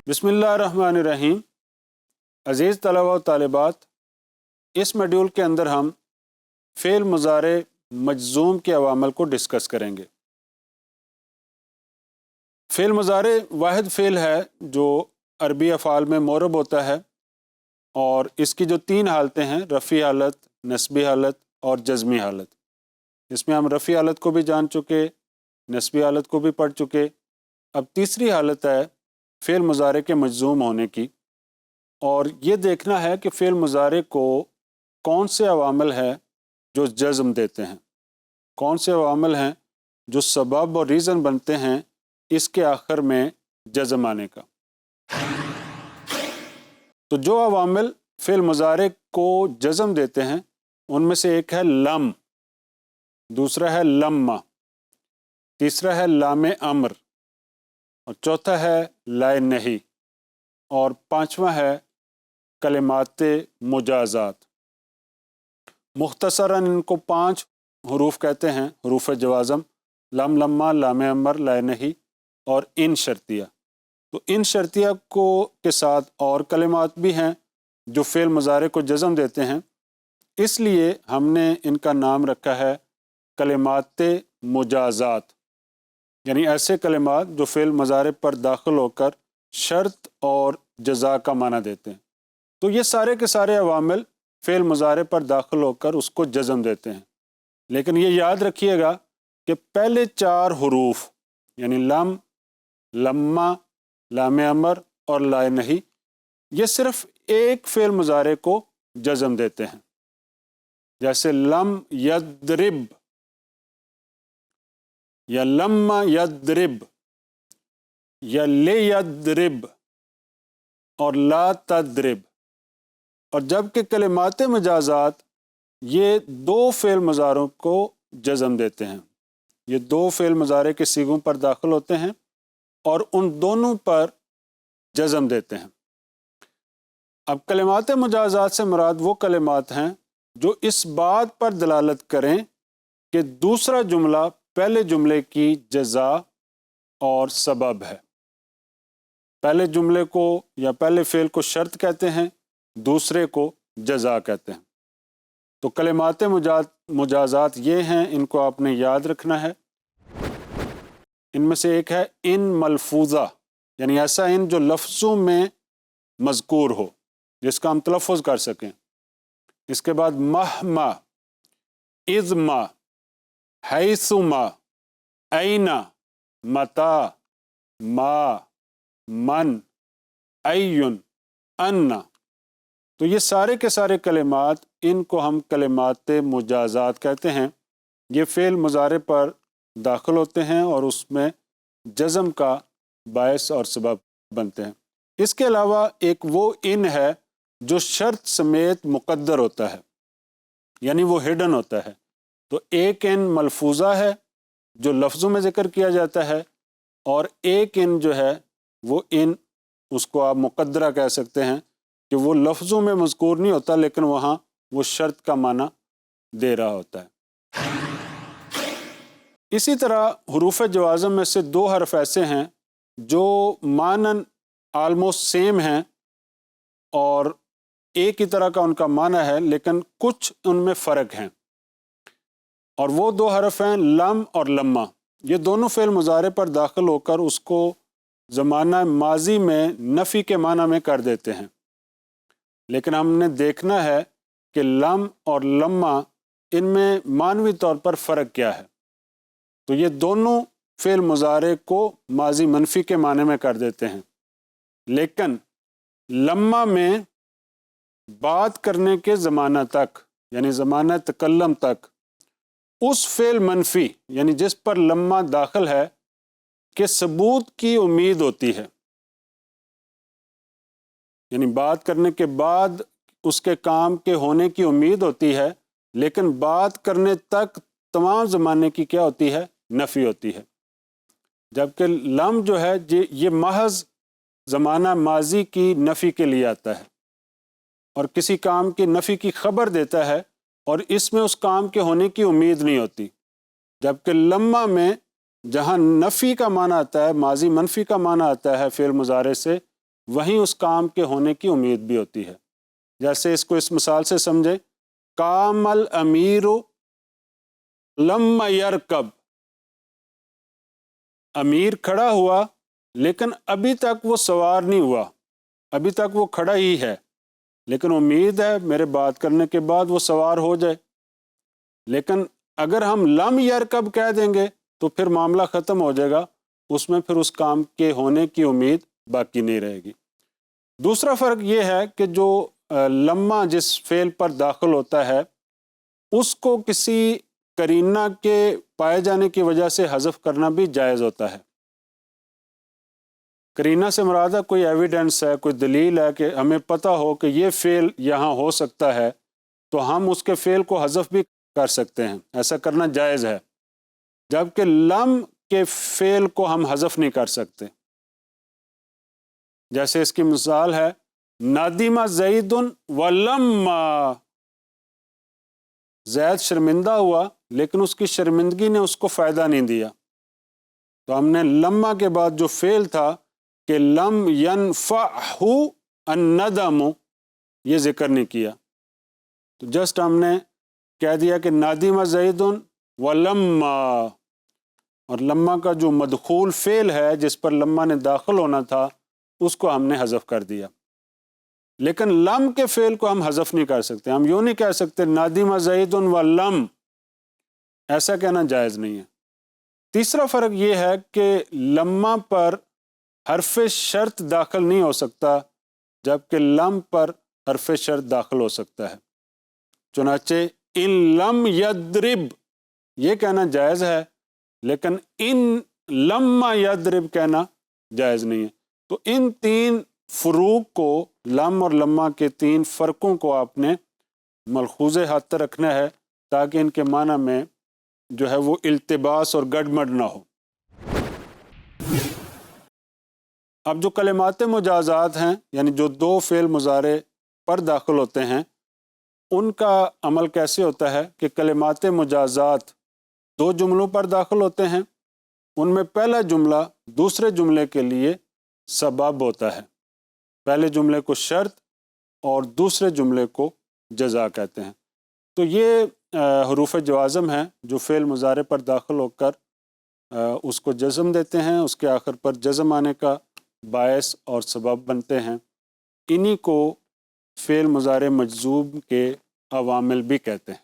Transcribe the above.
بسم اللہ الرحمن الرحیم۔ عزیز طلبہ و طالبات، اس موڈیول کے اندر ہم فعل مضارع مجزوم کے عوامل کو ڈسکس کریں گے۔ فعل مضارع واحد فعل ہے جو عربی افعال میں معرب ہوتا ہے، اور اس کی جو تین حالتیں ہیں، رفعی حالت، نصبی حالت اور جزمی حالت۔ اس میں ہم رفعی حالت کو بھی جان چکے، نصبی حالت کو بھی پڑھ چکے۔ اب تیسری حالت ہے فعل مضارع کے مجزوم ہونے کی، اور یہ دیکھنا ہے کہ فعل مضارع کو کون سے عوامل ہیں جو جزم دیتے ہیں، کون سے عوامل ہیں جو سبب اور ریزن بنتے ہیں اس کے آخر میں جزم آنے کا۔ تو جو عوامل فعل مضارع کو جزم دیتے ہیں ان میں سے ایک ہے لم، دوسرا ہے لما، تیسرا ہے لام امر، اور چوتھا ہے لائے نہیں، اور پانچواں ہے کلمات مجازات۔ مختصراً ان کو 5 حروف کہتے ہیں، حروف جوازم: لم، لما، لام امر، لائے نہیں اور ان شرطیہ۔ تو ان شرطیہ کے ساتھ اور کلمات بھی ہیں جو فعل مضارع کو جزم دیتے ہیں، اس لیے ہم نے ان کا نام رکھا ہے کلمات مجازات، یعنی ایسے کلمات جو فعل مضارع پر داخل ہو کر شرط اور جزا کا معنی دیتے ہیں۔ تو یہ سارے کے سارے عوامل فعل مضارع پر داخل ہو کر اس کو جزم دیتے ہیں، لیکن یہ یاد رکھیے گا کہ پہلے 4 حروف یعنی لم، لما، لام امر اور لائے نہیں، یہ صرف ایک فعل مضارع کو جزم دیتے ہیں، جیسے لم یضرب یا لما یضرب یا لیضرب اور لا تضرب۔ اور جبکہ کلمات مجازات یہ 2 فعل مضارعوں کو جزم دیتے ہیں، یہ 2 فعل مضارع کے صیغوں پر داخل ہوتے ہیں اور ان دونوں پر جزم دیتے ہیں۔ اب کلمات مجازات سے مراد وہ کلمات ہیں جو اس بات پر دلالت کریں کہ دوسرا جملہ پہلے جملے کی جزا اور سبب ہے۔ پہلے جملے کو یا پہلے فعل کو شرط کہتے ہیں، دوسرے کو جزا کہتے ہیں۔ تو کلمات مجازات یہ ہیں، ان کو آپ نے یاد رکھنا ہے۔ ان میں سے ایک ہے ان ملفوظہ، یعنی ایسا ان جو لفظوں میں مذکور ہو، جس کا ہم تلفظ کر سکیں۔ اس کے بعد مہما، اذما، حیثما، اینا، متا، ما، من، ایون، انا۔ تو یہ سارے کے سارے کلمات، ان کو ہم کلمات مجازات کہتے ہیں۔ یہ فعل مضارع پر داخل ہوتے ہیں اور اس میں جزم کا باعث اور سبب بنتے ہیں۔ اس کے علاوہ ایک وہ ان ہے جو شرط سمیت مقدر ہوتا ہے، یعنی وہ ہڈن ہوتا ہے۔ تو ایک ان ملفوظہ ہے جو لفظوں میں ذکر کیا جاتا ہے، اور ایک ان جو ہے وہ ان، اس کو آپ مقدرہ کہہ سکتے ہیں، کہ وہ لفظوں میں مذکور نہیں ہوتا لیکن وہاں وہ شرط کا معنی دے رہا ہوتا ہے۔ اسی طرح حروف جوازم میں سے 2 حرف ایسے ہیں جو معنن آلموسٹ سیم ہیں اور ایک ہی طرح کا ان کا معنی ہے، لیکن کچھ ان میں فرق ہیں، اور وہ 2 حرف ہیں لم اور لما۔ یہ دونوں فعل مضارع پر داخل ہو کر اس کو زمانہ ماضی میں نفی کے معنی میں کر دیتے ہیں، لیکن ہم نے دیکھنا ہے کہ لم اور لما ان میں معنوی طور پر فرق کیا ہے۔ تو یہ دونوں فعل مضارع کو ماضی منفی کے معنی میں کر دیتے ہیں، لیکن لما میں بات کرنے کے زمانہ تک، یعنی زمانہ تکلم تک، اس فعل منفی یعنی جس پر لما داخل ہے کہ ثبوت کی امید ہوتی ہے، یعنی بات کرنے کے بعد اس کے کام کے ہونے کی امید ہوتی ہے، لیکن بات کرنے تک تمام زمانے کی کیا ہوتی ہے؟ نفی ہوتی ہے۔ جبکہ لم جو ہے یہ محض زمانہ ماضی کی نفی کے لیے آتا ہے اور کسی کام کی نفی کی خبر دیتا ہے، اور اس میں اس کام کے ہونے کی امید نہیں ہوتی۔ جبکہ لما میں جہاں نفی کا معنی آتا ہے، ماضی منفی کا معنی آتا ہے فعل مضارع سے، وہیں اس کام کے ہونے کی امید بھی ہوتی ہے۔ جیسے اس کو اس مثال سے سمجھے، قام الامیر لم یرکب، امیر کھڑا ہوا لیکن ابھی تک وہ سوار نہیں ہوا، ابھی تک وہ کھڑا ہی ہے، لیکن امید ہے میرے بات کرنے کے بعد وہ سوار ہو جائے۔ لیکن اگر ہم لم یرکب کہہ دیں گے تو پھر معاملہ ختم ہو جائے گا، اس میں پھر اس کام کے ہونے کی امید باقی نہیں رہے گی۔ دوسرا فرق یہ ہے کہ جو لمہ جس فعل پر داخل ہوتا ہے اس کو کسی قرینہ کے پائے جانے کی وجہ سے حذف کرنا بھی جائز ہوتا ہے۔ قرینہ سے مراد ہے کوئی ایویڈنس ہے، کوئی دلیل ہے کہ ہمیں پتہ ہو کہ یہ فعل یہاں ہو سکتا ہے، تو ہم اس کے فعل کو حذف بھی کر سکتے ہیں، ایسا کرنا جائز ہے، جبکہ لم کے فعل کو ہم حذف نہیں کر سکتے۔ جیسے اس کی مثال ہے نادمہ زید ولما، زید شرمندہ ہوا لیکن اس کی شرمندگی نے اس کو فائدہ نہیں دیا، تو ہم نے لما کے بعد جو فعل تھا کہ لم ینفعہ الندم، یہ ذکر نہیں کیا، تو جسٹ ہم نے کہہ دیا کہ نادمہ زید ولما، اور لما کا جو مدخول فعل ہے جس پر لما نے داخل ہونا تھا اس کو ہم نے حذف کر دیا۔ لیکن لم کے فعل کو ہم حذف نہیں کر سکتے، ہم یوں نہیں کہہ سکتے نادمہ زید ولم، ایسا کہنا جائز نہیں ہے۔ تیسرا فرق یہ ہے کہ لما پر حرف شرط داخل نہیں ہو سکتا جبکہ لم پر حرف شرط داخل ہو سکتا ہے۔ چنانچہ ان لم یضرب یہ کہنا جائز ہے، لیکن ان لما یضرب کہنا جائز نہیں ہے۔ تو ان تین فروق کو، لم اور لما کے تین فرقوں کو آپ نے ملحوظ ہاتھ رکھنا ہے تاکہ ان کے معنی میں جو ہے وہ التباس اور گڑبڑ نہ ہو۔ اب جو کلمات مجازات ہیں، یعنی جو دو فعل مضارع پر داخل ہوتے ہیں، ان کا عمل کیسے ہوتا ہے کہ کلمات مجازات دو جملوں پر داخل ہوتے ہیں، ان میں پہلا جملہ دوسرے جملے کے لیے سبب ہوتا ہے، پہلے جملے کو شرط اور دوسرے جملے کو جزا کہتے ہیں۔ تو یہ حروف جوازم ہیں جو فعل مضارع پر داخل ہو کر اس کو جزم دیتے ہیں، اس کے آخر پر جزم آنے کا باعث اور سبب بنتے ہیں۔ انہی کو فعل مضارع مجزوم کے عوامل بھی کہتے ہیں۔